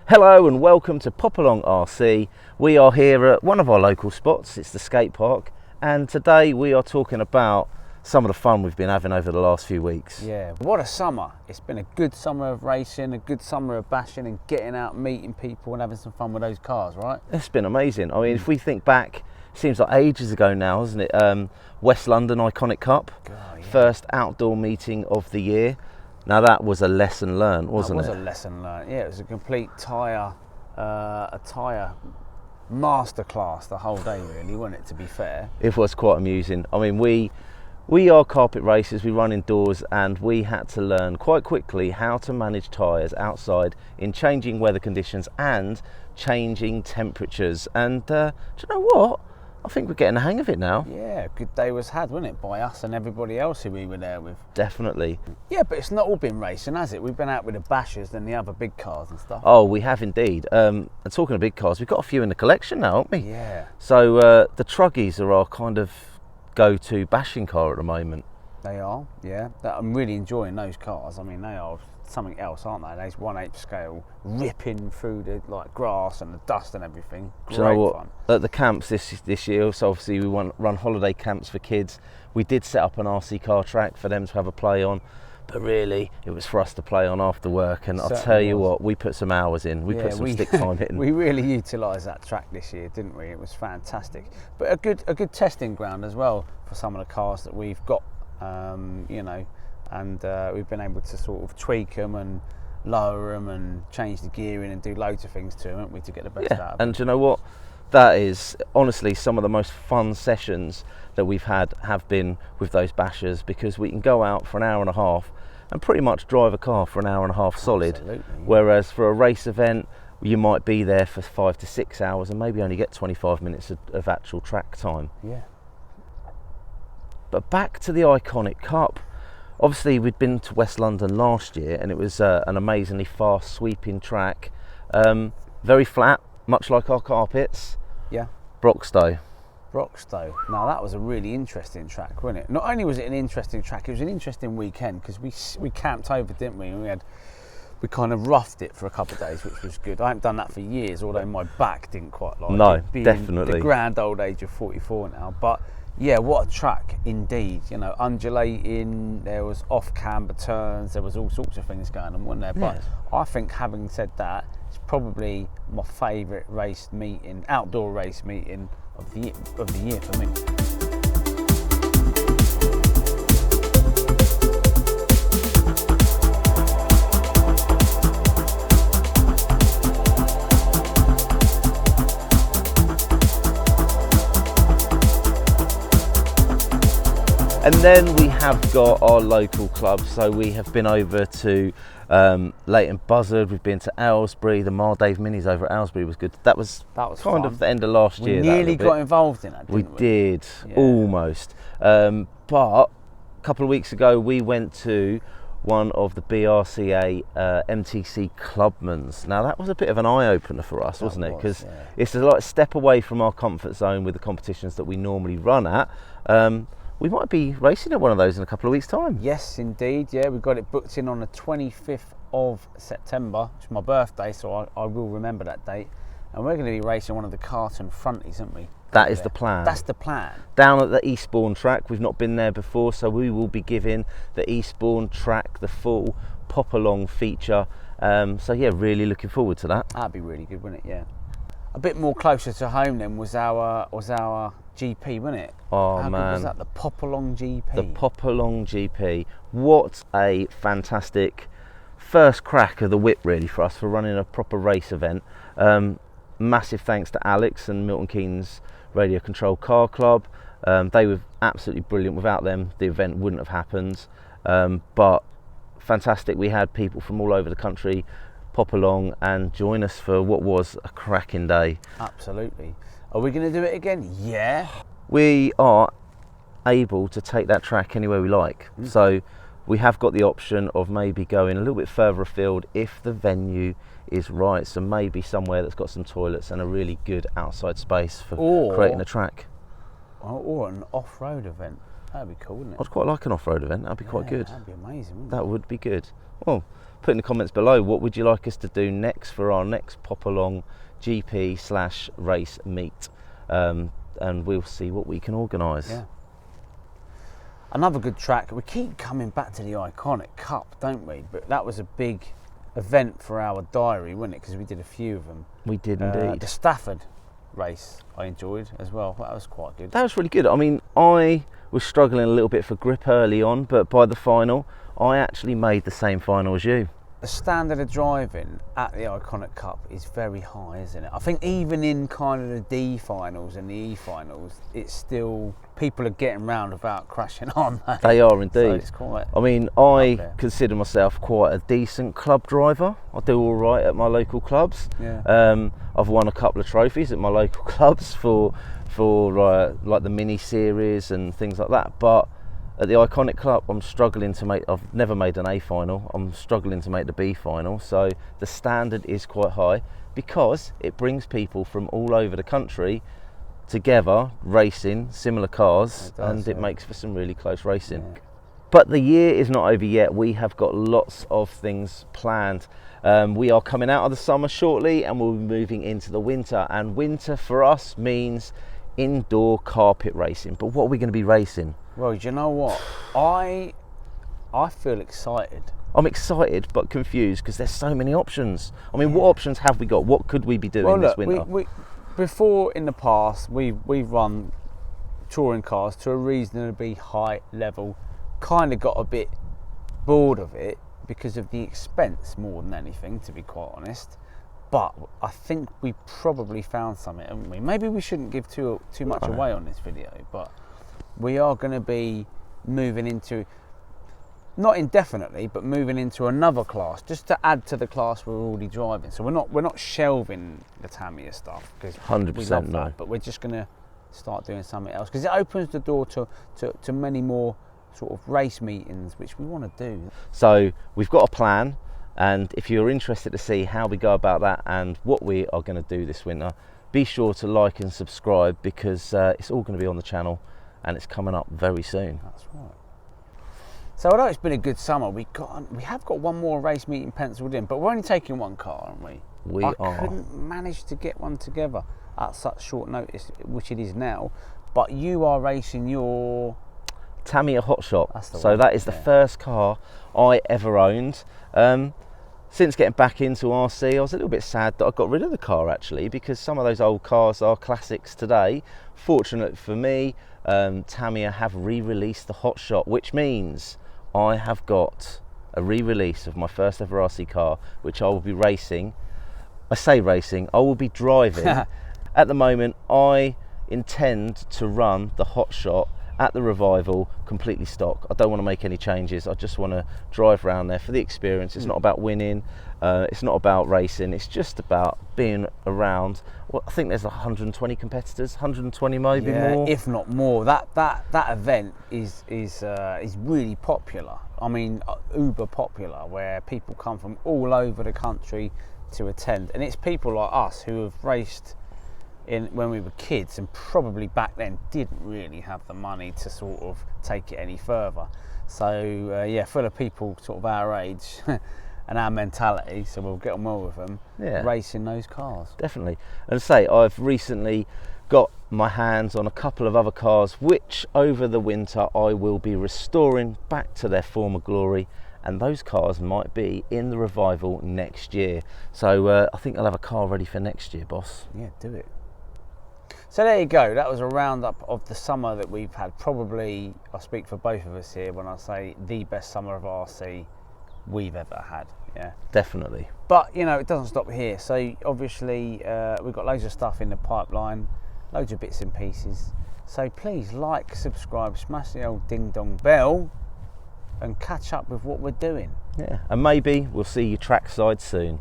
Hello and welcome to Popalong RC. We are here at one of our local spots, it's the skate park, and today we are talking about some of the fun we've been having over the last few weeks. Yeah, what a summer. It's been a good summer of racing, a good summer of bashing and getting out, meeting people and having some fun with those cars, right? It's been amazing. I mean, if we think back, it seems like ages ago now, isn't it? West London Iconic Cup, God, yeah. First outdoor meeting of the year. Now that was a lesson learned, wasn't it? It was a lesson learned. Yeah, it was a complete tyre masterclass the whole day, really, wasn't it? To be fair, it was quite amusing. I mean, we are carpet racers. We run indoors, and we had to learn quite quickly how to manage tyres outside in changing weather conditions and changing temperatures. And do you know what? I think we're getting the hang of it now. Yeah, good day was had, wasn't it, by us and everybody else who we were there with. Definitely. Yeah, but it's not all been racing, has it? We've been out with the bashers and the other big cars and stuff. Oh, we have indeed. And talking of big cars, we've got a few in the collection now, haven't we? Yeah. So the Truggies are our kind of go-to bashing car at the moment. They are, yeah. I'm really enjoying those cars. I mean, they are something else, aren't they? Those 1/8 scale, ripping through the grass and the dust and everything. Great fun. At the camps this year, so obviously we run holiday camps for kids. We did set up an RC car track for them to have a play on, but really it was for us to play on after work. And I'll tell you what, we put some hours in. We put some stick time in. We really utilised that track this year, didn't we? It was fantastic, but a good testing ground as well for some of the cars that we've got. We've been able to sort of tweak them and lower them and change the gearing and do loads of things to them, haven't we, to get the best out of them. And you know what? That is honestly some of the most fun sessions that we've had have been with those bashers, because we can go out for an hour and a half and pretty much drive a car for an hour and a half solid. Absolutely, yeah. Whereas for a race event, you might be there for 5 to 6 hours and maybe only get 25 minutes of actual track time. Yeah. But back to the Iconic Cup. Obviously, we'd been to West London last year, and it was an amazingly fast, sweeping track. Very flat, much like our carpets. Yeah. Broxtowe. Now, that was a really interesting track, wasn't it? Not only was it an interesting track, it was an interesting weekend, because we camped over, didn't we? And we kind of roughed it for a couple of days, which was good. I haven't done that for years, although my back didn't quite like it. Being definitely. The grand old age of 44 now, but. Yeah, what a track indeed. You know, undulating, there was off-camber turns, there was all sorts of things going on, wasn't there? But I think, having said that, it's probably my favourite outdoor race meeting of the year for me. And then we have got our local clubs. So we have been over to Leighton Buzzard, we've been to Aylesbury, the Mardave Minis over at Aylesbury was good. That was kind fun. of the end of last year. We nearly got involved in that, didn't we? We did, almost. But a couple of weeks ago we went to one of the BRCA MTC clubmans. Now that was a bit of an eye-opener for us, wasn't it? Because it's a step away from our comfort zone with the competitions that we normally run at. We might be racing at one of those in a couple of weeks' time. Yes, indeed. Yeah, we've got it booked in on the 25th of September. It's my birthday, so I will remember that date. And we're going to be racing one of the Carton fronties, aren't we? That is the plan. That's the plan. Down at the Eastbourne track. We've not been there before, so we will be giving the Eastbourne track the full Popalong feature. So yeah, really looking forward to that. That'd be really good, wouldn't it? Yeah. A bit more closer to home then was our GP, wasn't it? Oh, How man. good was that? The Popalong GP. The Popalong GP. What a fantastic first crack of the whip, really, for us, for running a proper race event. Massive thanks to Alex and Milton Keynes Radio Control Car Club. They were absolutely brilliant. Without them, the event wouldn't have happened. But fantastic. We had people from all over the country pop along and join us for what was a cracking day. Absolutely. Are we going to do it again? Yeah. We are able to take that track anywhere we like. So we have got the option of maybe going a little bit further afield if the venue is right. So maybe somewhere that's got some toilets and a really good outside space for creating a track. Or an off-road event. That'd be cool, wouldn't it? I'd quite like an off-road event. That'd be quite good. That'd be amazing, wouldn't That would be good. Well, put in the comments below, what would you like us to do next for our next Popalong GP / race meet, and we'll see what we can organise. Yeah. Another good track. We keep coming back to the Iconic Cup, don't we? But that was a big event for our diary, wasn't it? Because we did a few of them. We did indeed. The Stafford race I enjoyed as well. That was quite good. That was really good. I mean, I was struggling a little bit for grip early on, but by the final, I actually made the same final as you. The standard of driving at the Iconic Cup is very high, isn't it? I think even in kind of the D finals and the E finals, it's still, people are getting round without crashing, aren't they? They are indeed. So it's quite, I mean, I consider myself quite a decent club driver. I do all right at my local clubs. Yeah. I've won a couple of trophies at my local clubs for like the mini series and things like that. But at the Iconic Club, I'm struggling to make. I've never made an A final. I'm struggling to make the B final. So the standard is quite high because it brings people from all over the country together racing similar cars, it makes for some really close racing. Yeah. But the year is not over yet. We have got lots of things planned. We are coming out of the summer shortly and we'll be moving into the winter. And winter for us means indoor carpet racing. But what are we going to be racing? Well, do you know what? I feel excited. I'm excited but confused because there's so many options. I mean, what options have we got? What could we be doing this winter? Before in the past, we've run touring cars to a reasonably high level. Kind of got a bit bored of it because of the expense more than anything, to be quite honest. But I think we probably found something, haven't we? Maybe we shouldn't give too much away on this video, but we are going to be moving into, not indefinitely, but moving into another class just to add to the class we're already driving. So we're not shelving the Tamiya stuff because 100% no. But we're just going to start doing something else because it opens the door to many more sort of race meetings which we want to do. So we've got a plan, and if you're interested to see how we go about that and what we are going to do this winter, be sure to like and subscribe because it's all going to be on the channel and it's coming up very soon. That's right. So although it's been a good summer, we have got one more race meeting penciled in, but we're only taking one car, aren't we? I couldn't manage to get one together at such short notice, which it is now. But you are racing your Tamiya Hotshot. So that is the first car I ever owned. Since getting back into RC, I was a little bit sad that I got rid of the car actually, because some of those old cars are classics today. Fortunately for me, Tamiya have re-released the Hotshot, which means I have got a re-release of my first ever RC car, which I will be racing. I say racing, I will be driving. At the moment, I intend to run the Hotshot at the Revival completely stock. I don't want to make any changes. I just want to drive around there for the experience. It's not about winning, it's not about racing, it's just about being around. Well, I think there's 120 competitors, 120 maybe more, if not more. That event is really popular. I mean, uber popular, where people come from all over the country to attend, and it's people like us who have raced when we were kids and probably back then didn't really have the money to sort of take it any further. So yeah, full of people sort of our age and our mentality, so we'll get on well with them, racing those cars. Definitely. And say, I've recently got my hands on a couple of other cars which over the winter I will be restoring back to their former glory, and those cars might be in the Revival next year. So I think I'll have a car ready for next year, boss. Yeah, do it. So there you go, that was a roundup of the summer that we've had. Probably, I speak for both of us here when I say the best summer of RC we've ever had. Yeah, definitely. But you know, it doesn't stop here. So obviously we've got loads of stuff in the pipeline, loads of bits and pieces. So please like, subscribe, smash the old ding dong bell and catch up with what we're doing. Yeah, and maybe we'll see you trackside soon.